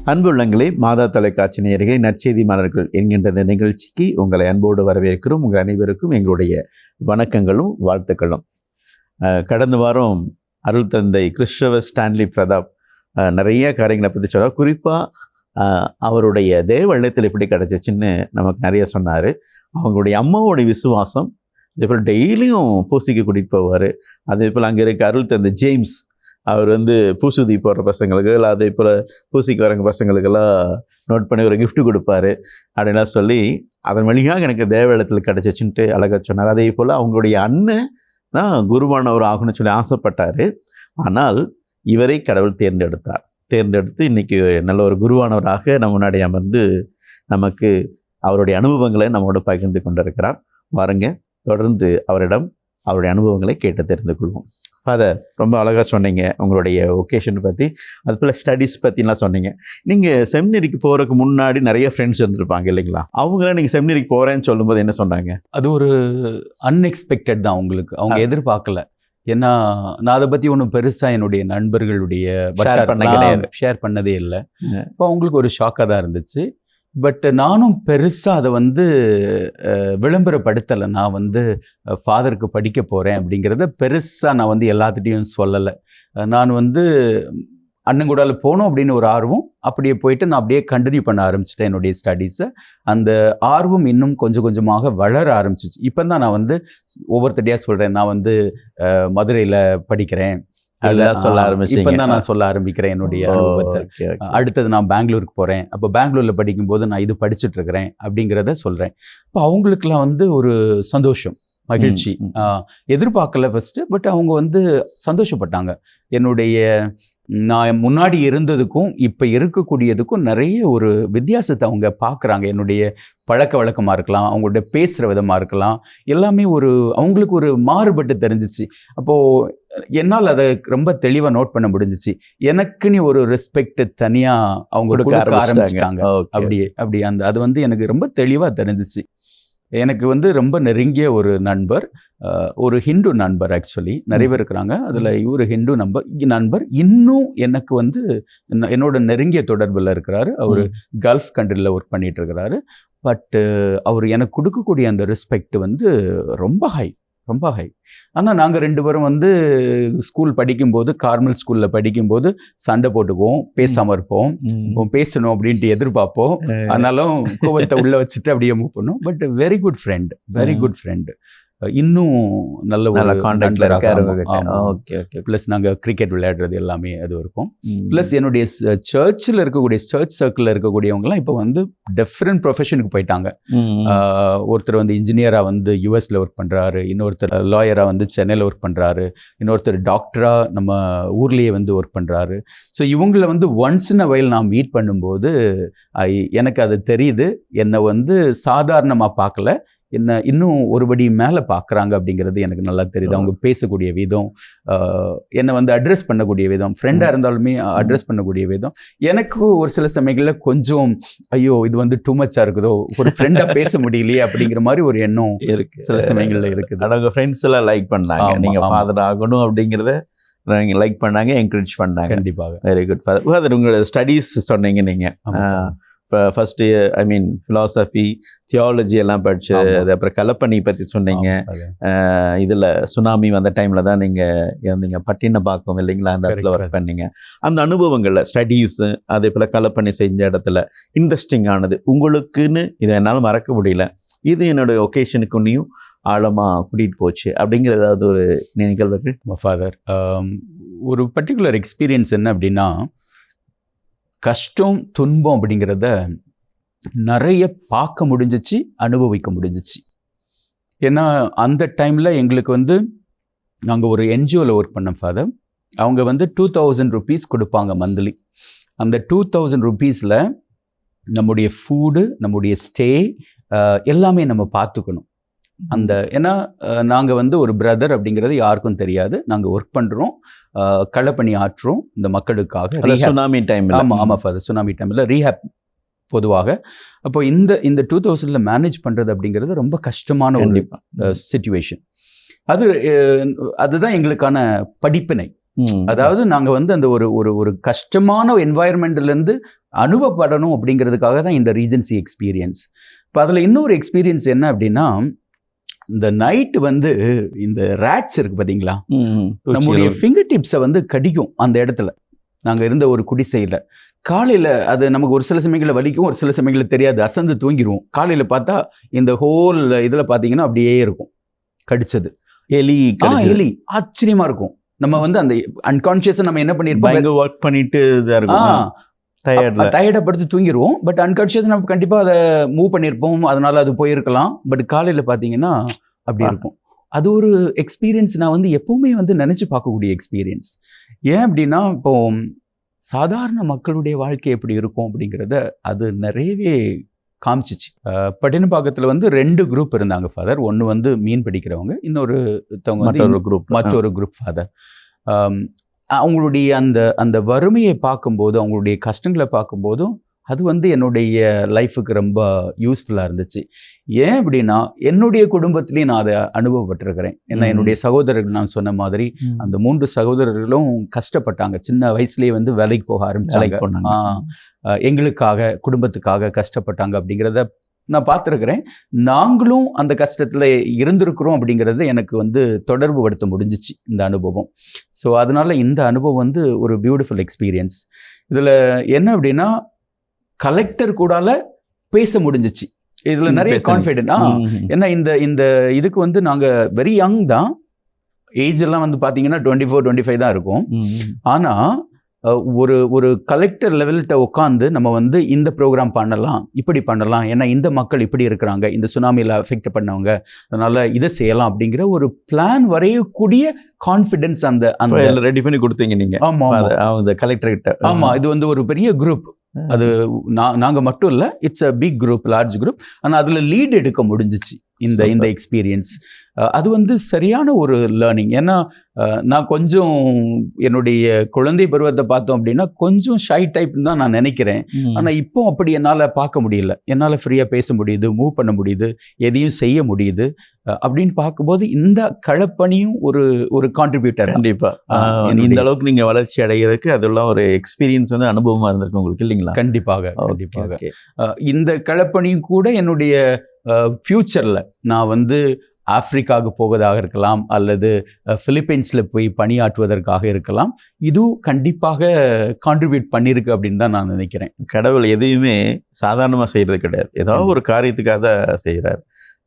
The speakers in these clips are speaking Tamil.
அன்புள்ளங்களே, மாதா தொலைக்காட்சி நேயர்களே, நற்செய்தி மலர்கள் என்கின்ற இந்த நிகழ்ச்சிக்கு உங்களை அன்போடு வரவேற்கிறோம். உங்கள் அனைவருக்கும் எங்களுடைய வணக்கங்களும் வாழ்த்துக்களும். கடந்த வாரம் அருள் தந்தை கிறிஸ்டோபர் ஸ்டான்லி பிரதாப் நிறைய காரியங்களை பற்றி சொல்கிறார். குறிப்பாக அவருடைய தேவ வெள்ளத்தில் எப்படி கிடச்சிச்சின்னு நமக்கு நிறைய சொன்னார். அவங்களுடைய அம்மாவோடைய விசுவாசம், அதே போல் டெய்லியும் பூசிக்கு கூட்டிகிட்டு போவார். அதே போல் அங்கே இருக்க அருள் தந்தை ஜேம்ஸ், அவர் பூசுதி போடுற பசங்களுக்கு, இல்லை அதே போல் பூசிக்கு வரங்க பசங்களுக்கெல்லாம் நோட் பண்ணி ஒரு கிஃப்ட் கொடுப்பாரு அப்படின்லாம் சொல்லி அதன் வழியாக எனக்கு தேவலத்தில் கிடச்சிச்சின்ட்டு அழகாக சொன்னார். அதே போல் அவங்களுடைய அண்ணன் தான் குருவானவர் ஆகணும்னு சொல்லி ஆசைப்பட்டார். ஆனால் இவரை கடவுள் தேர்ந்தெடுத்து இன்றைக்கி நல்ல ஒரு குருவானவராக நம்ம முன்னாடி அமர்ந்து நமக்கு அவருடைய அனுபவங்களை நம்மோடு பகிர்ந்து கொண்டிருக்கிறார். வாருங்க, தொடர்ந்து அவருடைய அனுபவங்களை கேட்டு தெரிந்து கொள்வோம். ஃபாதர், ரொம்ப அழகாக சொன்னீங்க உங்களுடைய ஒகேஷன் பற்றி, அது போல் ஸ்டடீஸ் பற்றிலாம் சொன்னீங்க. நீங்கள் செமினரிக்கு போகிறதுக்கு முன்னாடி நிறைய ஃப்ரெண்ட்ஸ் இருந்திருப்பாங்க இல்லைங்களா? அவங்கள நீங்கள் செமினரிக்கு போகிறேன்னு சொல்லும்போது என்ன சொன்னாங்க? அது ஒரு அன்எக்ஸ்பெக்டட் தான். அவங்க எதிர்பார்க்கல. ஏன்னா நான் அதை பற்றி ஒன்றும் பெருசாக என்னுடைய நண்பர்களுடைய ஷேர் பண்ணதே இல்லை. இப்போ அவங்களுக்கு ஒரு ஷாக்காக தான் இருந்துச்சு. பட் நானும் பெருசாக அதை விளம்பரப்படுத்தலை. நான் ஃபாதருக்கு படிக்க போகிறேன் அப்படிங்கிறத பெருசாக நான் எல்லாத்துட்டையும் சொல்லலை. நான் அண்ணன் கூட போகணும் அப்படின்னு ஒரு ஆர்வம், அப்படியே போயிட்டு நான் அப்படியே கண்டினியூ பண்ண ஆரம்பிச்சிட்டேன் என்னுடைய ஸ்டடீஸை. அந்த ஆர்வம் இன்னும் கொஞ்சம் கொஞ்சமாக வளர ஆரம்பிச்சிச்சு. இப்போ தான் நான் ஒவ்வொருத்தடையாக சொல்கிறேன், நான் மதுரையில் படிக்கிறேன், இப்பதான் நான் சொல்ல ஆரம்பிக்கிறேன் என்னுடைய அனுபவத்தை. அடுத்தது நான் பெங்களூருக்கு போறேன், அப்போ பெங்களூர்ல படிக்கும்போது நான் இது படிச்சுட்டு இருக்கிறேன் அப்படிங்கிறத சொல்றேன். இப்போ அவங்களுக்குலாம் ஒரு சந்தோஷம், மகிழ்ச்சி. எதிர்பார்க்கல ஃபர்ஸ்ட், பட் அவங்க சந்தோஷப்பட்டாங்க. நான் முன்னாடி இருந்ததுக்கும் இப்போ இருக்கக்கூடியதுக்கும் நிறைய ஒரு வித்தியாசத்தை அவங்க பார்க்குறாங்க. என்னுடைய பழக்க வழக்கமாக இருக்கலாம், அவங்களுடைய பேசுகிற விதமாக இருக்கலாம், எல்லாமே அவங்களுக்கு ஒரு மாறுபட்டு தெரிஞ்சிச்சு. அப்போது என்னால் அதை ரொம்ப தெளிவாக நோட் பண்ண முடிஞ்சிச்சு. எனக்குன்னு ஒரு ரெஸ்பெக்ட் தனியாக அவங்க கொடுக்க ஆரம்பிச்சிட்டாங்க. அப்படி அது எனக்கு ரொம்ப தெளிவாக தெரிஞ்சிச்சு. எனக்கு ரொம்ப நெருங்கிய ஒரு நண்பர், ஒரு ஹிந்து நண்பர். ஆக்சுவலி நிறைய பேர் இருக்கிறாங்க, அதில் இவர் ஹிந்து நண்பர் இன்னும் எனக்கு என்னோட நெருங்கிய தொடர்பில் இருக்கிறாரு. அவர் கல்ஃப் கண்ட்ரியில் ஒர்க் பண்ணிட்டு இருக்கிறாரு. பட் அவர் எனக்கு கொடுக்கக்கூடிய அந்த ரெஸ்பெக்ட் ரொம்ப ஹை. ஆனால் நாங்கள் ரெண்டு பேரும் ஸ்கூல் படிக்கும்போது, கார்மல் ஸ்கூலில் படிக்கும்போது சண்டை போட்டுக்குவோம், பேசாமல் இருப்போம், பேசணும் அப்படின்ட்டு எதிர்பார்ப்போம். ஆனாலும் கோவத்தை உள்ளே வச்சுட்டு அப்படியே மூவ் பண்ணுவோம். But very good friend. இன்னும் நல்ல கான்டாக்ட்ல இருக்காரு. ப்ளஸ் நாங்கள் கிரிக்கெட் விளையாடுறது எல்லாமே அது இருக்கும். ப்ளஸ் என்னுடைய சர்ச்சில் இருக்கக்கூடிய சர்ச் சர்க்கிளில் இருக்கக்கூடியவங்கலாம் இப்போ டிஃப்ரெண்ட் ப்ரொஃபஷனுக்கு போயிட்டாங்க. ஒருத்தர் இன்ஜினியராக யூஎஸில் ஒர்க் பண்ணுறாரு, இன்னொருத்தர் லாயராக சென்னையில் ஒர்க் பண்ணுறாரு, இன்னொருத்தர் டாக்டராக நம்ம ஊர்லேயே ஒர்க் பண்ணுறாரு. ஸோ இவங்களை ஒன்ஸ் இன் அ வைல் நான் மீட் பண்ணும்போது எனக்கு அது தெரியுது, என்னை சாதாரணமாக பார்க்கல, என்ன இன்னும் ஒருபடி மேலே பார்க்குறாங்க அப்படிங்கிறது எனக்கு நல்லா தெரியுது. அவங்க பேசக்கூடிய விதம், என்னை அட்ரஸ் பண்ணக்கூடிய விதம், ஃப்ரெண்டாக இருந்தாலுமே அட்ரஸ் பண்ணக்கூடிய விதம் எனக்கு ஒரு சில சமயங்களில் கொஞ்சம் ஐயோ இது டூ மச்சாக இருக்குதோ, ஒரு ஃப்ரெண்டாக பேச முடியலையே அப்படிங்கிற மாதிரி ஒரு எண்ணம் இருக்குது, சில சமயங்களில் இருக்குது. அவங்க ஃப்ரெண்ட்ஸ் எல்லாம் லைக் பண்ணாங்க, நீங்கள் ஃபாதர் ஆகணும் அப்படிங்கிறத லைக் பண்ணாங்க, என்கரேஜ் பண்ணாங்க. கண்டிப்பாக. Very good father. உங்களோட ஸ்டடீஸ் சொன்னீங்க நீங்கள். ஃபர்ஸ்ட் ஃபிலாசபி, தியாலஜி எல்லாம் படிச்சு, அது அப்புறம் கலப்பணி பற்றி சொன்னீங்க. இதில் சுனாமி வந்த டைமில் தான் நீங்கள் இருந்தீங்க, பட்டினப்பாக்கம் இல்லைங்களா, அந்த இடத்துல ஒர்க் பண்ணீங்க. அந்த அனுபவங்களில் ஸ்டடீஸு, அதே போல் கலப்பணி செஞ்ச இடத்துல இன்ட்ரெஸ்டிங்கானது உங்களுக்குன்னு, இதை என்னால் மறக்க முடியல, இது என்னோடய ஒகேஷனுக்கு இன்னும் ஆழமாக கூட்டிகிட்டு போச்சு அப்படிங்கிற ஏதாவது ஒரு நிகழ்வுகள்? ஃபாதர், ஒரு பர்டிகுலர் எக்ஸ்பீரியன்ஸ் என்ன அப்படின்னா, கஷ்டம் துன்பம் அப்படிங்கிறத நிறைய பார்க்க முடிஞ்சிச்சு, அனுபவிக்க முடிஞ்சிச்சு. ஏன்னா அந்த டைமில் எங்களுக்கு நாங்கள் ஒரு என்ஜிஓவில் ஒர்க் பண்ணோம் ஃபாதர். அவங்க 2000 rupees கொடுப்பாங்க மந்த்லி. அந்த 2000 rupeesல நம்முடைய ஃபுட்டு, நம்முடைய ஸ்டே எல்லாமே நம்ம பார்த்துக்கணும். ஏன்னா நாங்கள் ஒரு பிரதர் அப்படிங்கிறது யாருக்கும் தெரியாது. நாங்கள் ஒர்க் பண்ணுறோம், களப்பணி ஆற்றுறோம் இந்த மக்களுக்காக. Tsunami time. ஆமாம் ஃபாதர், சுனாமி டைமில் ரீஹேப் பொதுவாக. அப்போ இந்த 2000 மேனேஜ் பண்ணுறது அப்படிங்கிறது ரொம்ப கஷ்டமான ஒரு சிச்சுவேஷன். அதுதான் எங்களுக்கான படிப்பினை. அதாவது நாங்கள் வந்து அந்த ஒரு ஒரு ஒரு கஷ்டமான என்வாயர்மெண்ட்லேருந்து அனுபவப்படணும் அப்படிங்கிறதுக்காக தான் இந்த ரீஜன்சி எக்ஸ்பீரியன்ஸ். இப்போ அதில் இன்னொரு எக்ஸ்பீரியன்ஸ் என்ன அப்படின்னா, இந்த நைட்டு வந்து இந்த ரேட்ஸ் இருக்குது பார்த்தீங்களா, நம்முடைய ஃபிங்கர் டிப்ஸை வந்து கடிக்கும் அந்த இடத்துல. நாங்கள் இருந்த ஒரு குடிசையில் காலையில் அது நமக்கு ஒரு சில சமயங்களில் வலிக்கும், ஒரு சில சமயங்களில் தெரியாது, அசந்து தூங்கிடுவோம். காலையில் பார்த்தா இந்த ஹோல் இதில் பார்த்தீங்கன்னா அப்படியே இருக்கும் கடிச்சது. எலி ஆச்சரியமாக இருக்கும். நம்ம வந்து அந்த அன்கான்ஷியஸாக நம்ம என்ன பண்ணியிருப்போம், ஒர்க் பண்ணிட்டு டயர்டாக படுத்து தூங்கிடுவோம். பட் அன்கான்ஷியஸ் நம்ம கண்டிப்பாக அதை மூவ் பண்ணியிருப்போம், அதனால அது போயிருக்கலாம். பட் காலையில் பார்த்தீங்கன்னா அப்படி இருக்கும். அது ஒரு எக்ஸ்பீரியன்ஸ் நான் வந்து எப்பவுமே வந்து நினச்சி பார்க்கக்கூடிய எக்ஸ்பீரியன்ஸ். ஏன் அப்படின்னா, இப்போ சாதாரண மக்களுடைய வாழ்க்கை எப்படி இருக்கும் அப்படிங்கிறத அது நிறையவே காமிச்சிச்சு. பட்டினப்பாக்கத்தில் வந்து 2 குரூப் இருந்தாங்க ஃபாதர். ஒன்று வந்து மீன் பிடிக்கிறவங்க, மற்றொரு குரூப் ஃபாதர். அவங்களுடைய அந்த அந்த வறுமையை பார்க்கும்போது, அவங்களுடைய கஷ்டங்களை பார்க்கும்போதும் அது வந்து என்னுடைய லைஃபுக்கு ரொம்ப யூஸ்ஃபுல்லாக இருந்துச்சு. ஏன் அப்படின்னா, என்னுடைய குடும்பத்திலையும் நான் அதை அனுபவப்பட்டிருக்கிறேன். ஏன்னா என்னுடைய சகோதரர்கள், நான் சொன்ன மாதிரி அந்த 3 சகோதரர்களும் கஷ்டப்பட்டாங்க. சின்ன வயசுலேயே வந்து வேலைக்கு போக ஆரம்பிச்சாங்க. எங்களுக்காக, குடும்பத்துக்காக கஷ்டப்பட்டாங்க அப்படிங்கிறத நான் பார்த்துருக்குறேன். நாங்களும் அந்த கஷ்டத்தில் இருந்திருக்கிறோம் அப்படிங்கிறது எனக்கு வந்து தொடர்பு படுத்த முடிஞ்சிச்சு இந்த அனுபவம். ஸோ அதனால இந்த அனுபவம் வந்து ஒரு பியூட்டிஃபுல் எக்ஸ்பீரியன்ஸ். இதில் என்ன அப்படின்னா, கலெக்டர் கூடால பேச முடிஞ்சிச்சு. இதில் நிறைய கான்ஃபிடென்ட். ஏன்னா இந்த இதுக்கு வந்து நாங்கள் வெரி யங் தான், ஏஜ் எல்லாம் வந்து பார்த்தீங்கன்னா 24-25 தான் இருக்கும். ஆனால் ஒரு கலெக்டர் லெவல்கிட்ட உட்காந்து நம்ம வந்து இந்த ப்ரோக்ராம் பண்ணலாம், இப்படி பண்ணலாம், ஏன்னா இந்த மக்கள் இப்படி இருக்கிறாங்க, இந்த சுனாமியில் அஃபெக்ட் பண்ணவங்க, அதனால இதை செய்யலாம் அப்படிங்கிற ஒரு பிளான் வரையக்கூடிய கான்ஃபிடென்ஸ் அந்த ரெடி பண்ணி கொடுத்தீங்க நீங்கள். ஆமாம், கலெக்டர்கிட்ட. ஆமாம், இது வந்து ஒரு பெரிய குரூப். அது நாங்கள் மட்டும் இல்லை, it's a big group, large group. ஆனால் அதில் லீட் எடுக்க முடிஞ்சிச்சு இந்த எக்ஸ்பீரியன்ஸ். அது வந்து சரியான ஒரு லேர்னிங். ஏன்னா நான் கொஞ்சம் என்னுடைய குழந்தை பருவத்தை பார்த்தோம் அப்படின்னா கொஞ்சம் ஷை டைப்னு தான் நான் நினைக்கிறேன். ஆனால் இப்போ அப்படி என்னால் பார்க்க முடியல. என்னால் ஃப்ரீயாக பேச முடியுது, மூவ் பண்ண முடியுது, எதையும் செய்ய முடியுது. அப்படின்னு பார்க்கும்போது இந்த களப்பணியும் ஒரு கான்ட்ரிபியூட்டர். கண்டிப்பாக இந்த அளவுக்கு நீங்கள் வளர்ச்சி அடைகிறதுக்கு அதெல்லாம் ஒரு எக்ஸ்பீரியன்ஸ் வந்து அனுபவமாக இருந்திருக்கு உங்களுக்கு, இல்லைங்களா? கண்டிப்பாக. இந்த களப்பணியும் கூட என்னுடைய ஃப்யூச்சரில் நான் வந்து ஆப்பிரிக்காவுக்கு போவதாக இருக்கலாம், அல்லது பிலிப்பைன்ஸில் போய் பணியாற்றுவதற்காக இருக்கலாம், இதுவும் கண்டிப்பாக கான்ட்ரிபியூட் பண்ணியிருக்கு அப்படின்னு தான் நான் நினைக்கிறேன். கடவுள் எதையுமே சாதாரணமாக செய்கிறது கிடையாது, ஏதாவது ஒரு காரியத்துக்காக தான் செய்கிறார்.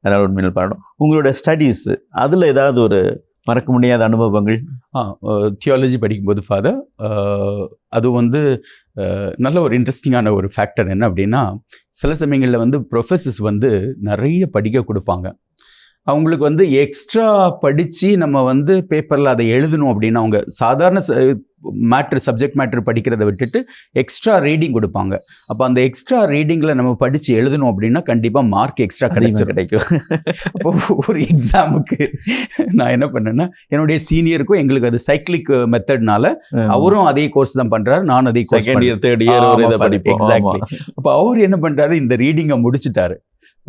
அதனால் உண்மையில் பாடணும். உங்களோட ஸ்டடீஸ் அதில் ஏதாவது ஒரு மறக்க முடியாத அனுபவங்கள்? தியாலஜி படிக்கும்போது ஃபாதர், அது வந்து நல்ல ஒரு இன்ட்ரெஸ்டிங்கான ஒரு ஃபேக்டர். என்ன அப்படின்னா, சில சமயங்களில் வந்து ப்ரொஃபஸர்ஸ் வந்து நிறைய படிக்க கொடுப்பாங்க. அவங்களுக்கு வந்து எக்ஸ்ட்ரா படித்து நம்ம வந்து பேப்பரில் அதை எழுதணும் அப்படின்னு அவங்க சாதாரண சப்ஜெக்ட் மேட்ரு படிக்கிறத விட்டுட்டு எக்ஸ்ட்ரா ரீடிங் கொடுப்பாங்க. அப்போ அந்த எக்ஸ்ட்ரா ரீடிங்கில் நம்ம படித்து எழுதணும் அப்படின்னா கண்டிப்பாக மார்க் எக்ஸ்ட்ரா கிடைக்கும். அப்போ ஒரு எக்ஸாமுக்கு நான் என்ன பண்ணேன்னா, என்னுடைய சீனியருக்கும் எங்களுக்கு அது சைக்கிளிக் மெத்தட்னால அவரும் அதே கோர்ஸ் தான் பண்ணுறாரு, நானும் அதே கோர்ஸ். எக்ஸாக்ட்லி. அப்போ அவர் என்ன பண்ணுறாரு, இந்த ரீடிங்கை முடிச்சுட்டாரு.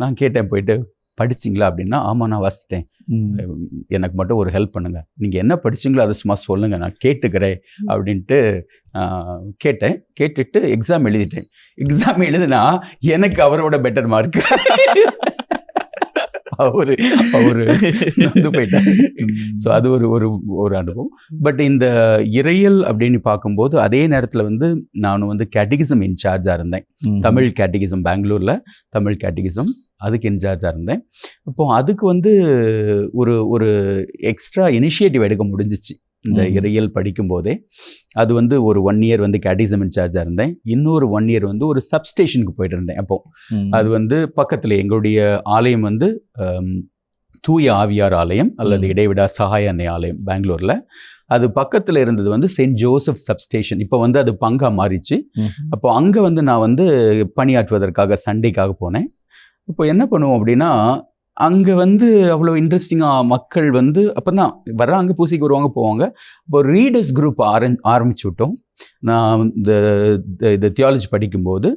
நான் கேட்டேன் போயிட்டு, படிச்சிங்களா அப்படின்னா, ஆமாம் நான் வாசித்தேன், எனக்கு மட்டும் ஒரு ஹெல்ப் பண்ணுங்கள், நீங்கள் என்ன படிச்சிங்களோ அதை சும்மா சொல்லுங்கள், நான் கேட்டுக்கிறேன் அப்படின்ட்டு கேட்டேன். கேட்டுட்டு எக்ஸாம் எழுதிட்டேன். எக்ஸாம் எழுதுனா எனக்கு அவரோட பெட்டர் மார்க். அவரு வந்து போயிட்டார். ஸோ அது ஒரு அனுபவம். பட் இந்த இறையல் அப்படின்னு பார்க்கும்போது அதே நேரத்தில் வந்து நானும் வந்து கேட்டகிசம் இன்சார்ஜாக இருந்தேன். தமிழ் கேட்டகிசம், பெங்களூரில் தமிழ் கேட்டகிசம், அதுக்கு இன்சார்ஜாக இருந்தேன். அப்போ அதுக்கு வந்து ஒரு எக்ஸ்ட்ரா இனிஷியேட்டிவ் எடுக்க முடிஞ்சிச்சு இந்த இறையல் படிக்கும்போதே. அது வந்து ஒரு 1 இயர் வந்து கேட்டகிசம் இன்சார்ஜாக இருந்தேன். இன்னொரு 1 இயர் வந்து ஒரு சப்ஸ்டேஷனுக்கு போயிட்டு இருந்தேன். அப்போ அது வந்து பக்கத்தில் எங்களுடைய ஆலயம் வந்து தூய ஆவியார் ஆலயம் அல்லது இடைவிடா சகாய அன்னை ஆலயம் பெங்களூரில். அது பக்கத்தில் இருந்தது வந்து செயின்ட் ஜோசப் சப்ஸ்டேஷன். இப்போ வந்து அது பங்கா மாறிச்சு. அப்போ அங்கே வந்து நான் வந்து பணியாற்றுவதற்காக சண்டேக்காக போனேன். இப்போ என்ன பண்ணுவோம் அப்படின்னா, அங்கே வந்து அவ்வளோ இன்ட்ரெஸ்டிங்காக மக்கள் வந்து அப்போ தான் வர்றாங்க, பூசைக்கு வருவாங்க, போவாங்க. இப்போ ரீடர்ஸ் குரூப் ஆரம்பிச்சு விட்டோம். நான் இந்த தியாலஜி படிக்கும்போது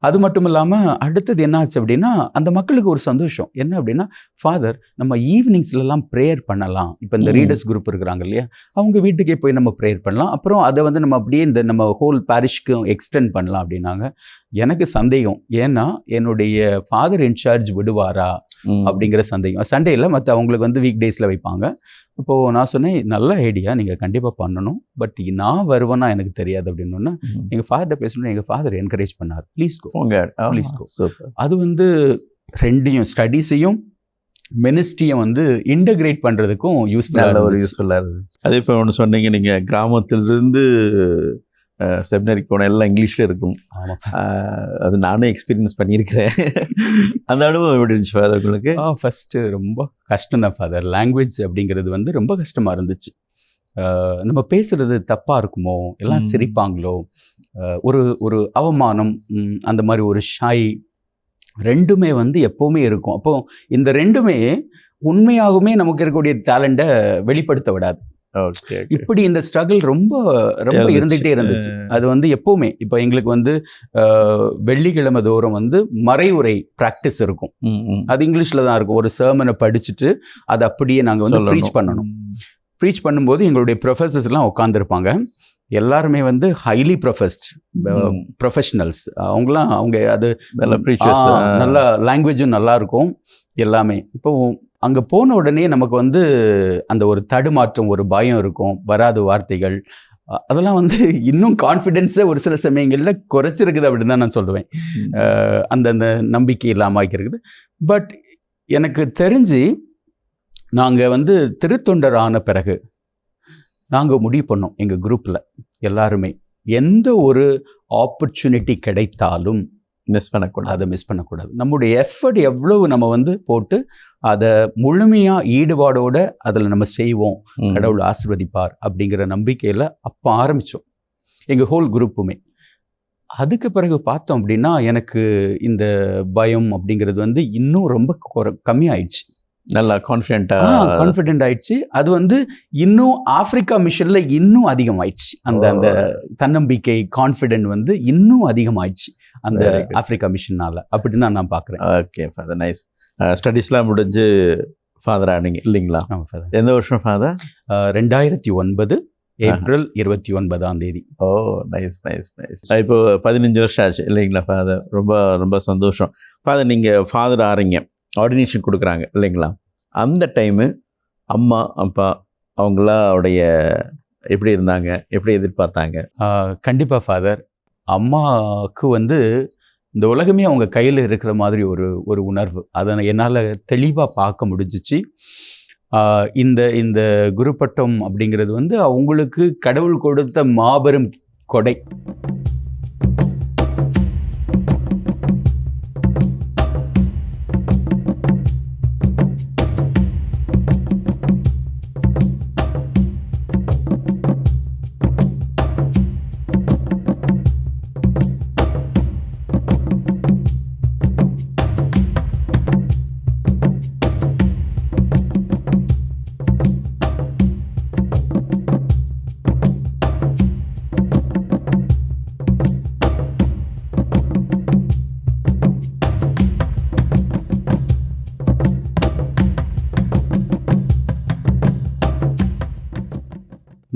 அது மட்டும் இல்லாமல் அடுத்தது என்னாச்சு அப்படின்னா அந்த மக்களுக்கு ஒரு சந்தோஷம் என்ன அப்படின்னா, ஃபாதர் நம்ம ஈவினிங்ஸ்லலாம் ப்ரேயர் பண்ணலாம். இப்போ இந்த ரீடர்ஸ் குரூப் இருக்கிறாங்க இல்லையா, அவங்க வீட்டுக்கே போய் நம்ம ப்ரேயர் பண்ணலாம். அப்புறம் அதை வந்து நம்ம அப்படியே இந்த நம்ம ஹோல் பாரிஷ்க்கு எக்ஸ்டெண்ட் பண்ணலாம் அப்படின்னாங்க. எனக்கு சந்தேகம், ஏன்னா என்னுடைய ஃபாதர் இன்சார்ஜ் விடுவாரா அப்படிங்கிற சந்தேகம். சண்டேயில் மற்ற அவங்களுக்கு வந்து வீக் டேஸில் வைப்பாங்க. இப்போது நான் சொன்னேன், நல்ல ஐடியா, நீங்கள் கண்டிப்பாக பண்ணணும், பட் நான் வருவேன்னா எனக்கு தெரியாது அப்படின்னோன்னா எங்கள் ஃபாதர்கிட்ட பேசணும்னு எங்கள் ஃபாதர் என்கரேஜ் பண்ணார். Please go, please go. அது வந்து ரெண்டையும் ஸ்டடீஸையும் மினிஸ்ட்ரியை வந்து இன்டகிரேட் பண்ணுறதுக்கும் யூஸ்ஃபுல்லாக இருந்துச்சு. அதே இப்போ ஒன்று சொன்னீங்க, நீங்கள் கிராமத்திலிருந்து செமினரிக்கு போன எல்லாம் இங்கிலீஷில் இருக்கும். அது நானும் எக்ஸ்பீரியன்ஸ் பண்ணியிருக்கிறேன். அந்த அனுபவம் எப்படி இருந்துச்சு ஃபாதர் உங்களுக்கு? ஃபஸ்ட்டு ரொம்ப கஷ்டம்தான் ஃபாதர். லாங்குவேஜ் அப்படிங்கிறது வந்து ரொம்ப கஷ்டமாக இருந்துச்சு. நம்ம பேசுகிறது தப்பாக இருக்குமோ, எல்லாம் சிரிப்பாங்களோ, ஒரு ஒரு அவமானம், அந்த மாதிரி ஒரு ஷாய் ரெண்டுமே வந்து எப்போவுமே இருக்கும். அப்போது இந்த ரெண்டுமே உண்மையாகவுமே நமக்கு இருக்கக்கூடிய டேலண்ட்டை வெளிப்படுத்த விடாது. இப்படி இந்த ஸ்ட்ரகிள் ரொம்ப ரொம்ப இருந்துகிட்டே இருந்துச்சு. அது வந்து எப்போவுமே இப்போ எங்களுக்கு வந்து வெள்ளிக்கிழமை தோறும் வந்து மறைவுரை ப்ராக்டிஸ் இருக்கும். அது இங்கிலீஷில் தான் இருக்கும். ஒரு சர்மனை படிச்சுட்டு அதை அப்படியே நாங்கள் வந்து ப்ரீச் பண்ணணும். ப்ரீச் பண்ணும்போது எங்களுடைய ப்ரொஃபஸர்ஸ்லாம் உட்காந்துருப்பாங்க. எல்லாருமே வந்து ஹைலி ப்ரொஃபஷனல்ஸ். அவங்களாம் அவங்க அது நல்லா லாங்குவேஜும் நல்லா இருக்கும் எல்லாமே. இப்போ அங்கே போன உடனே நமக்கு வந்து அந்த ஒரு தடுமாற்றம், ஒரு பயம் இருக்கும், வராது வார்த்தைகள். அதெல்லாம் வந்து இன்னும் கான்ஃபிடென்ஸை ஒரு சில சமயங்களில் குறைச்சிருக்குது அப்படின்னு தான் நான் சொல்லுவேன். அந்த நம்பிக்கை இல்லாமல் ஆகிருக்குது. பட் எனக்கு தெரிஞ்சு நாங்கள் வந்து திருத்தொண்டர் ஆன பிறகு நாங்கள் முடிவு பண்ணோம் எங்கள் குரூப்பில் எல்லாருமே, எந்த ஒரு ஆப்பர்ச்சுனிட்டி கிடைத்தாலும் மிஸ் பண்ணக்கூடாது. நம்முடைய எஃபர்ட் எவ்வளவு நம்ம வந்து போட்டு அதை முழுமையாக ஈடுபாடோடு அதில் நம்ம செய்வோம், கடவுள் ஆசீர்வதிப்பார் அப்படிங்கிற நம்பிக்கையில் அப்போ ஆரம்பித்தோம் எங்கள் ஹோல் குரூப்புமே. அதுக்கு பிறகு பார்த்தோம் அப்படின்னா எனக்கு இந்த பயம் அப்படிங்கிறது வந்து இன்னும் ரொம்ப கம்மியாயிடுச்சு. நல்லா கான்ஃபிடென்ட் ஆயிடுச்சு. அது வந்து இன்னும் ஆப்பிரிக்கா மிஷனில் இன்னும் அதிகமாயிடுச்சு. அந்த தன்னம்பிக்கை, கான்ஃபிடென்ட் வந்து இன்னும் அதிகமாயிடுச்சு அந்த ஆப்பிரிக்கா மிஷனால் அப்படின்னு நான் பார்க்குறேன். Okay father, nice. ஸ்டடீஸ்லாம் முடிஞ்சு ஃபாதர் ஆனீங்க இல்லைங்களா? ஆமாம் ஃபாதர். எந்த வருஷம் ஃபாதர்? 2009 ஏப்ரல் 29 ஓ, நைஸ் நைஸ் நைஸ். இப்போ 15 வருஷம் ஆச்சு இல்லைங்களா ஃபாதர்? ரொம்ப ரொம்ப சந்தோஷம் ஃபாதர். நீங்கள் ஃபாதர் ஆறீங்க, ஆர்டினேஷன் கொடுக்குறாங்க இல்லைங்களா? அந்த டைமு அம்மா அப்பா அவங்களாவுடைய எப்படி இருந்தாங்க, எப்படி எதிர்பார்த்தாங்க? கண்டிப்பாக ஃபாதர், அம்மாவுக்கு வந்து இந்த உலகமே அவங்க கையில் இருக்கிற மாதிரி ஒரு உணர்வு, அதை என்னால் தெளிவாக பார்க்க முடிஞ்சிச்சு. இந்த குருப்பட்டம் அப்படிங்கிறது வந்து அவங்களுக்கு கடவுள் கொடுத்த மாபெரும் கொடை.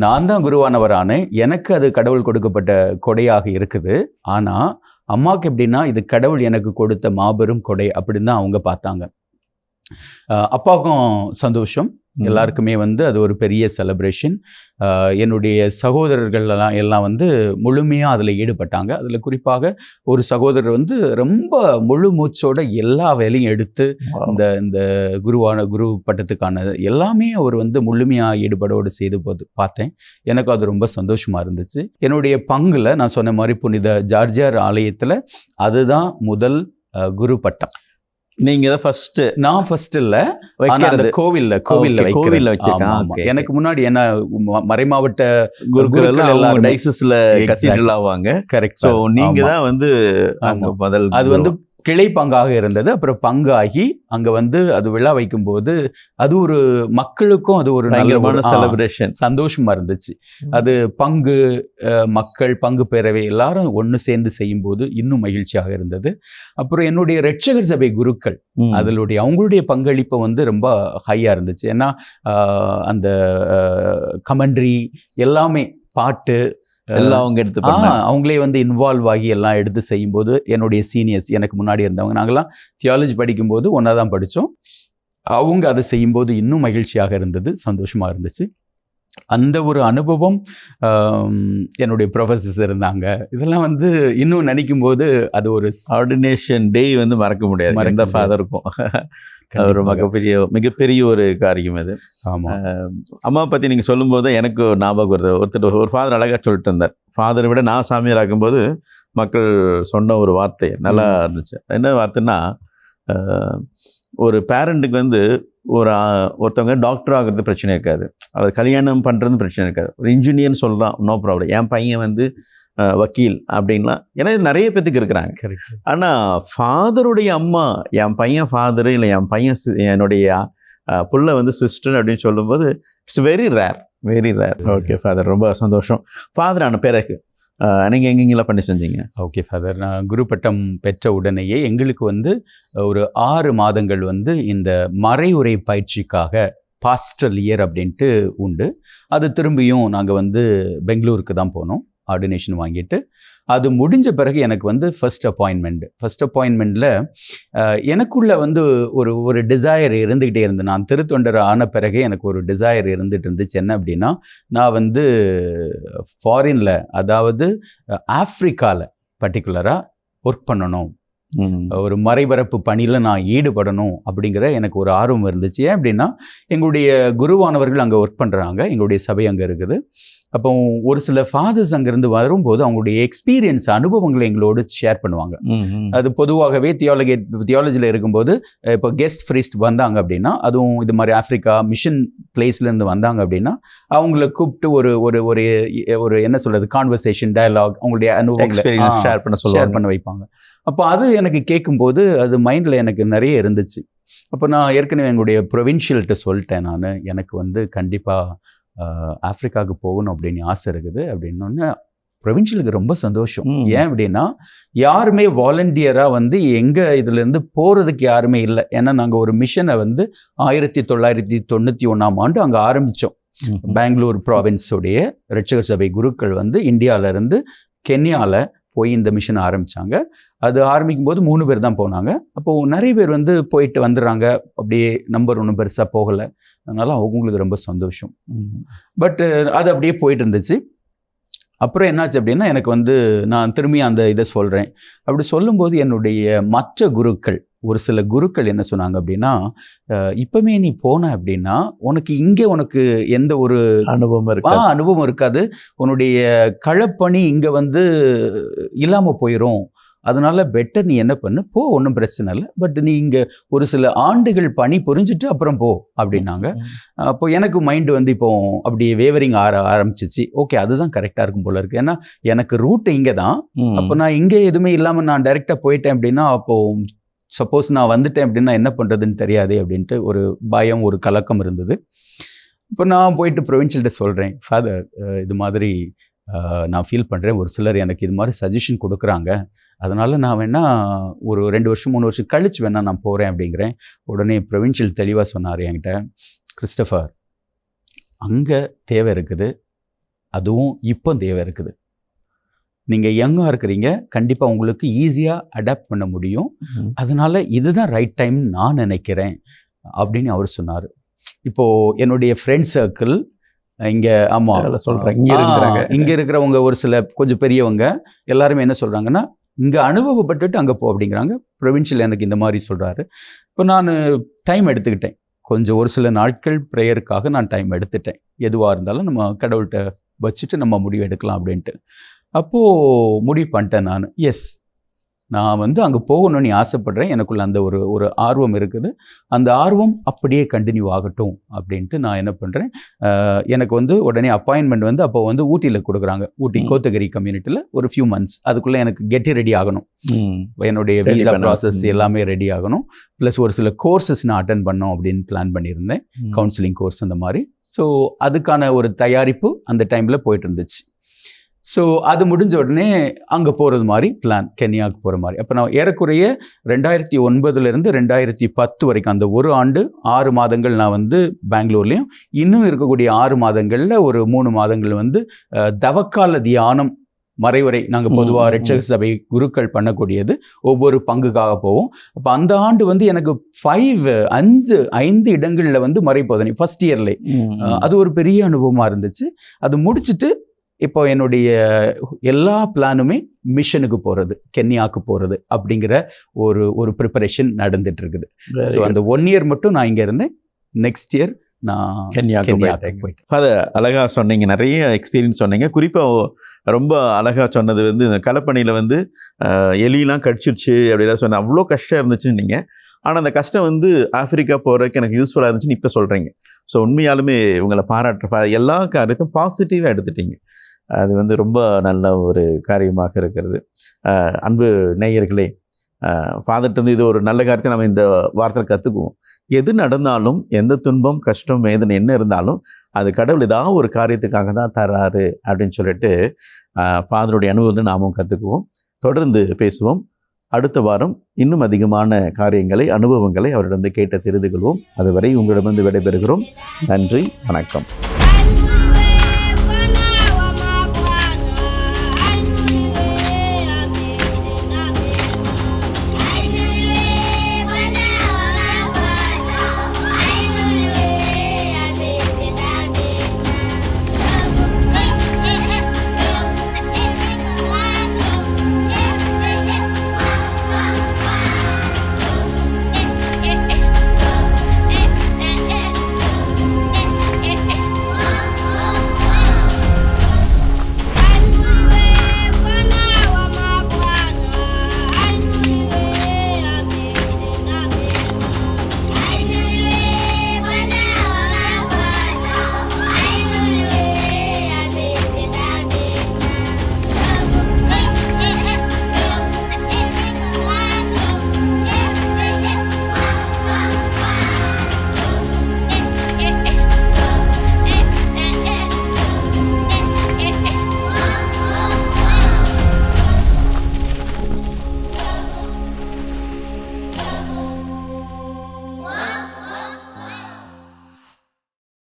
நான் தான் குருவானவரான எனக்கு அது கடவுள் கொடுக்கப்பட்ட கொடையாக இருக்குது. ஆனால் அம்மாவுக்கு எப்படின்னா இது கடவுள் எனக்கு கொடுத்த மாபெரும் கொடை அப்படின்னு தான் அவங்க பார்த்தாங்க. அப்பாவுக்கும் சந்தோஷம், எல்லாருக்குமே வந்து அது ஒரு பெரிய செலிப்ரேஷன். என்னுடைய சகோதரர்கள் எல்லாம் வந்து முழுமையாக அதில் ஈடுபட்டாங்க. அதில் குறிப்பாக ஒரு சகோதரர் வந்து ரொம்ப முழு மூச்சோட எல்லா வேலையும் எடுத்து இந்த குரு பட்டத்துக்கான எல்லாமே அவர் வந்து முழுமையாக ஈடுபாடோடு செய்து பார்த்தேன். எனக்கு அது ரொம்ப சந்தோஷமாக இருந்துச்சு. என்னுடைய பங்குல நான் சொன்ன மாதிரி புனித ஜார்ஜியார் ஆலயத்தில் அதுதான் முதல் குரு பட்டம். நீங்க தான் ஃபர்ஸ்ட்? நான் ஃபர்ஸ்ட் இல்ல, ஆனா அந்த கோவில்ல வச்சிருக்கேன். எனக்கு முன்னாடி என்ன மறைமாவட்ட குருக்கள் எல்லாம் டைசஸ்ல கத்தீட்ரல் ஆவாங்க. கரெக்ட். சோ நீங்க தான் வந்து முதல். அது வந்து கிளை பங்காக இருந்தது. அப்புறம் பங்காகி அங்கே வந்து அது விழா வைக்கும்போது அது ஒரு மக்களுக்கும் அது ஒரு நல்ல செலிப்ரேஷன், சந்தோஷமா இருந்துச்சு. அது பங்கு மக்கள் பங்கு பெறவே எல்லாரும் ஒன்று சேர்ந்து செய்யும்போது இன்னும் மகிழ்ச்சியாக இருந்தது. அப்புறம் என்னுடைய இரட்சகர் சபை குருக்கள் அதனுடைய அவங்களுடைய பங்களிப்பு வந்து ரொம்ப ஹையாக இருந்துச்சு. ஏன்னா அந்த கமெண்ட்ரி எல்லாமே பாட்டு எல்லாம் அவங்க எடுத்து அவங்களே வந்து இன்வால்வ் ஆகி எல்லாம் எடுத்து செய்யும்போது என்னுடைய சீனியர்ஸ் எனக்கு முன்னாடி இருந்தவங்க நாங்கள்லாம் தியாலஜி படிக்கும்போது ஒன்றா தான் படித்தோம். அவங்க அதை செய்யும்போது இன்னும் மகிழ்ச்சியாக இருந்தது, சந்தோஷமாக இருந்துச்சு. அந்த ஒரு அனுபவம் என்னுடைய ப்ரொஃபஸர்ஸ் இருந்தாங்க. இதெல்லாம் வந்து இன்னும் நினைக்கும் போது அது ஒரு ஆர்டினேஷன் டே வந்து மறக்க முடியாது எந்த ஃபாதருக்கும். ஒரு மிகப்பெரிய ஒரு காரியம் அது. ஆமாம். அம்மா பற்றி நீங்கள் சொல்லும்போது எனக்கு ஞாபகம் வருது. ஒரு ஃபாதர் அழகாக சொல்லிட்டு இருந்தார். ஃபாதரை விட நான் சாமியார் ஆகும்போது மக்கள் சொன்ன ஒரு வார்த்தை நல்லா இருந்துச்சு. என்ன வார்த்தைன்னா, ஒரு பேரண்ட்டுக்கு வந்து ஒருத்தவங்க டாக்டர் ஆகிறது பிரச்சனை இருக்காது, அது கல்யாணம் பண்ணுறது பிரச்சனை இருக்காது. ஒரு இன்ஜினியர்னு சொல்லலாம், நோ ப்ராப்ளம். என் பையன் வந்து வக்கீல் அப்படின்லாம், ஏன்னா இது நிறைய பேத்துக்கு இருக்கிறாங்க. ஆனால் ஃபாதருடைய அம்மா என் பையன் ஃபாதரு இல்லை என் பையன் என்னுடைய புள்ள வந்து சிஸ்டர் அப்படின்னு சொல்லும்போது it's very rare. Okay father, ரொம்ப சந்தோஷம். ஃபாதர் ஆன பிறகு நீங்கள் எங்கெங்கெல்லாம் பண்ணி செஞ்சீங்க? ஓகே ஃபாதர், நான் குரு பட்டம் பெற்ற உடனேயே எங்களுக்கு வந்து ஒரு 6 மாதங்கள் வந்து இந்த மறையுறை பயிற்சிக்காக பாஸ்டல் இயர் அப்படின்ட்டு உண்டு. அது திரும்பியும் நாங்கள் வந்து பெங்களூருக்கு தான் போனோம் ஆர்டினேஷன் வாங்கிட்டு. அது முடிஞ்ச பிறகு எனக்கு வந்து ஃபர்ஸ்ட் அப்பாயின்மெண்ட்டில் எனக்குள்ள வந்து ஒரு டிசையர் இருந்துக்கிட்டே இருந்து, நான் திருத்தொண்டர் ஆன பிறகு எனக்கு ஒரு டிசையர் இருந்துகிட்டு இருந்துச்சு. என்ன அப்படின்னா, நான் வந்து ஃபாரினில், அதாவது ஆஃப்ரிக்காவில் பர்டிகுலராக ஒர்க் பண்ணணும், ஒரு மறைபரப்பு பணியில் நான் ஈடுபடணும் அப்படிங்கிற எனக்கு ஒரு ஆர்வம் இருந்துச்சு. ஏன் அப்படின்னா, எங்களுடைய குருவானவர்கள் அங்கே ஒர்க் பண்ணுறாங்க, எங்களுடைய சபை அங்கே இருக்குது. அப்போ ஒரு சில ஃபாதர்ஸ் அங்கேருந்து வரும்போது அவங்களுடைய எக்ஸ்பீரியன்ஸ் அனுபவங்களை எங்களோடு ஷேர் பண்ணுவாங்க. அது பொதுவாகவே தியாலஜியில் இருக்கும்போது இப்போ கெஸ்ட் ஃப்ரீஸ்ட் வந்தாங்க அப்படின்னா, அதுவும் இது மாதிரி ஆஃப்ரிக்கா மிஷன் பிளேஸ்லேருந்து வந்தாங்க அப்படின்னா அவங்கள கூப்பிட்டு ஒரு என்ன சொல்கிறது, கான்வர்சேஷன், டயலாக், அவங்களுடைய அனுபவங்களை ஷேர் பண்ண வைப்பாங்க. அப்போ அது எனக்கு கேட்கும்போது அது மைண்டில் எனக்கு நிறைய இருந்துச்சு. அப்போ நான் ஏற்கனவே எங்களுடைய ப்ரொவின்ஷியல்கிட்ட சொல்லிட்டேன், நான் எனக்கு வந்து கண்டிப்பாக ஆஃப்ரிக்காவுக்கு போகணும் அப்படின்னு ஆசை இருக்குது அப்படின்னோடனே ப்ரொவின்ஷியலுக்கு ரொம்ப சந்தோஷம். ஏன் அப்படின்னா, யாருமே வாலண்டியராக வந்து எங்கள் இதுலேருந்து போகிறதுக்கு யாருமே இல்லை. ஏன்னா நாங்கள் ஒரு மிஷனை வந்து 1991 அங்கே ஆரம்பித்தோம். பெங்களூர் ப்ராவின்ஸுடைய இரட்சகர் சபை குருக்கள் வந்து இந்தியாவிலேருந்து கென்யாவில் போய் இந்த மிஷனை ஆரம்பித்தாங்க. அது ஆரம்பிக்கும் போது 3 பேர் தான் போனாங்க. அப்போது நிறைய பேர் வந்து போயிட்டு வந்துடுறாங்க, அப்படியே நம்பர் ஒன்றும் பெருசாக போகலை. அதனால் அவங்களுக்கு ரொம்ப சந்தோஷம். பட் அது அப்படியே போயிட்டு இருந்துச்சு. அப்புறம் என்னாச்சு அப்படின்னா, எனக்கு வந்து நான் திரும்பி அந்த இதை சொல்கிறேன். அப்படி சொல்லும்போது என்னுடைய மற்ற குருக்கள், ஒரு சில குருக்கள் என்ன சொன்னாங்க அப்படின்னா, இப்போமே நீ போன அப்படின்னா உனக்கு இங்கே உனக்கு எந்த ஒரு அனுபவம் இருக்காது, உன்னுடைய களப்பணி இங்கே வந்து இல்லாமல் போயிடும். அதனால பெட்டர் நீ என்ன பண்ணு, போ, ஒன்றும் பிரச்சனை இல்லை, பட் நீ இங்கே ஒரு சில ஆண்டுகள் பணி புரிஞ்சுட்டு அப்புறம் போ அப்படின்னாங்க. அப்போ எனக்கு மைண்டு வந்து இப்போ அப்படியே வேவரிங் ஆரம்பிச்சிச்சு. ஓகே, அதுதான் கரெக்டாக இருக்கும் போல இருக்குது. ஏன்னா எனக்கு ரூட்டு இங்கே தான். அப்போ நான் இங்கே எதுவுமே இல்லாமல் நான் டைரெக்டாக போயிட்டேன் அப்படின்னா, அப்போது சப்போஸ் நான் வந்துட்டேன் அப்படின்னா என்ன பண்ணுறதுன்னு தெரியாது அப்படின்ட்டு ஒரு பயம், ஒரு கலக்கம் இருந்தது. இப்போ நான் போயிட்டு ப்ரொவின்ஷியல்கிட்ட சொல்கிறேன், ஃபாதர் இது மாதிரி நான் ஃபீல் பண்ணுறேன், ஒரு சிலர் எனக்கு இது மாதிரி சஜஷன் கொடுக்குறாங்க, அதனால் நான் வேணால் ஒரு 2 வருஷம் 3 வருஷம் கழிச்சு வேணால் நான் போகிறேன் அப்படிங்கிறேன். உடனே ப்ரொவின்ஷியல் தெளிவாக சொன்னார் என்கிட்ட, கிறிஸ்டோஃபர், அங்கே தேவை இருக்குது, அதுவும் இப்போ தேவை இருக்குது. நீங்கள் யங்காக இருக்கிறீங்க, கண்டிப்பாக உங்களுக்கு ஈஸியாக அடாப்ட் பண்ண முடியும், அதனால் இதுதான் ரைட் டைம் நான் நினைக்கிறேன் அப்படின்னு அவர் சொன்னார். இப்போது என்னுடைய ஃப்ரெண்ட் சர்க்கிள் இங்கே, ஆமாம் சொல்கிறேன், இங்கே இருக்கிறவங்க ஒரு சில கொஞ்சம் பெரியவங்க எல்லாருமே என்ன சொல்கிறாங்கன்னா, இங்கே அனுபவப்பட்டுட்டு அங்கே போ அப்படிங்கிறாங்க. ப்ரொவின்ஷியல் எனக்கு இந்த மாதிரி சொல்கிறாரு. இப்போ நான் டைம் எடுத்துக்கிட்டேன், கொஞ்சம் ஒரு சில நாட்கள் ப்ரேயருக்காக நான் டைம் எடுத்துட்டேன். எதுவாக இருந்தாலும் நம்ம கடவுள்கிட்ட வச்சுட்டு நம்ம முடிவு எடுக்கலாம் அப்படின்ட்டு. அப்போது முடிவு பண்ணிட்டேன் நான், எஸ் நான் வந்து அங்கே போகணும்னு ஆசைப்படுறேன், எனக்குள்ள அந்த ஒரு ஆர்வம் இருக்குது, அந்த ஆர்வம் அப்படியே கண்டினியூ ஆகட்டும் அப்படின்ட்டு நான் என்ன பண்ணுறேன், எனக்கு வந்து உடனே அப்பாயின்மெண்ட் வந்து அப்போ வந்து ஊட்டியில் கொடுக்குறாங்க. ஊட்டி கோத்தகிரி கம்யூனிட்டியில் ஒரு ஃபியூ மந்த்ஸ். அதுக்குள்ளே எனக்கு கெட்டி ரெடி ஆகணும், என்னுடைய வீசா ப்ராசஸ் எல்லாமே ரெடி ஆகணும், ப்ளஸ் ஒரு சில கோர்சஸ் நான் அட்டன் பண்ணோம் அப்படின்னு பிளான் பண்ணியிருந்தேன், கவுன்சிலிங் கோர்ஸ் அந்த மாதிரி. ஸோ அதுக்கான ஒரு தயாரிப்பு அந்த டைமில் போயிட்டு இருந்துச்சு. ஸோ அது முடிஞ்ச உடனே அங்கே போகிறது மாதிரி பிளான், கென்யாவுக்கு போகிற மாதிரி. அப்போ நான் ஏறக்குறைய 2009 2010 வரைக்கும் அந்த 1 ஆண்டு 6 மாதங்கள் நான் வந்து பெங்களூர்லேயும், இன்னும் இருக்கக்கூடிய 6 மாதங்களில் ஒரு 3 மாதங்கள் வந்து தவக்கால தியானம் மறைவரை நாங்கள் பொதுவாக ரட்சகர் சபை குருக்கள் பண்ணக்கூடியது, ஒவ்வொரு பங்குக்காக போவோம். அப்போ அந்த ஆண்டு வந்து எனக்கு 5 இடங்களில் வந்து மறைப்போதனை ஃபர்ஸ்ட் இயர்லே. அது ஒரு பெரிய அனுபவமாக இருந்துச்சு. அது முடிச்சுட்டு இப்போ என்னுடைய எல்லா பிளானுமே மிஷனுக்கு போகிறது, கென்யாவுக்கு போகிறது அப்படிங்கிற ஒரு ப்ரிப்பரேஷன் நடந்துட்டு இருக்குது. ஸோ அந்த 1 இயர் மட்டும் நான் இங்கே இருந்தேன். நெக்ஸ்ட் இயர் நான் கென்யாவுக்கு போயிட்டேன். அதை அழகாக சொன்னீங்க, நிறைய எக்ஸ்பீரியன்ஸ் சொன்னீங்க. குறிப்பாக ரொம்ப அழகாக சொன்னது வந்து இந்த களப்பணியில் வந்து எலியெலாம் கடிச்சிடுச்சு அப்படிலாம் சொன்னேன், அவ்வளோ கஷ்டம் இருந்துச்சுன்னு நீங்கள். ஆனால் அந்த கஷ்டம் வந்து ஆஃப்ரிக்கா போகிறதுக்கு எனக்கு யூஸ்ஃபுல்லாக இருந்துச்சுன்னு இப்போ சொல்கிறீங்க. ஸோ உண்மையாலுமே உங்களை பாராட்டுற எல்லா காரியத்தையும் பாசிட்டிவாக எடுத்துட்டீங்க. அது வந்து ரொம்ப நல்ல ஒரு காரியமாக இருக்கிறது. அன்பு நேயர்களே, ஃபாதர்கிட்ட இது ஒரு நல்ல காரியத்தை நம்ம இந்த வார்த்தையில் கற்றுக்குவோம். எது நடந்தாலும், எந்த துன்பம் கஷ்டம் வேதனை என்ன இருந்தாலும், அது கடவுள் ஏதாவது ஒரு காரியத்துக்காக தான் தராரு அப்படின்னு சொல்லிட்டு ஃபாதருடைய அனுபவத்தை நாமும் கற்றுக்குவோம். தொடர்ந்து பேசுவோம். அடுத்த வாரம் இன்னும் அதிகமான காரியங்களை, அனுபவங்களை அவரிடம் கேட்டு தெரிந்து கொள்வோம். அதுவரை உங்களிடமிருந்து விடைபெறுகிறோம். நன்றி, வணக்கம்.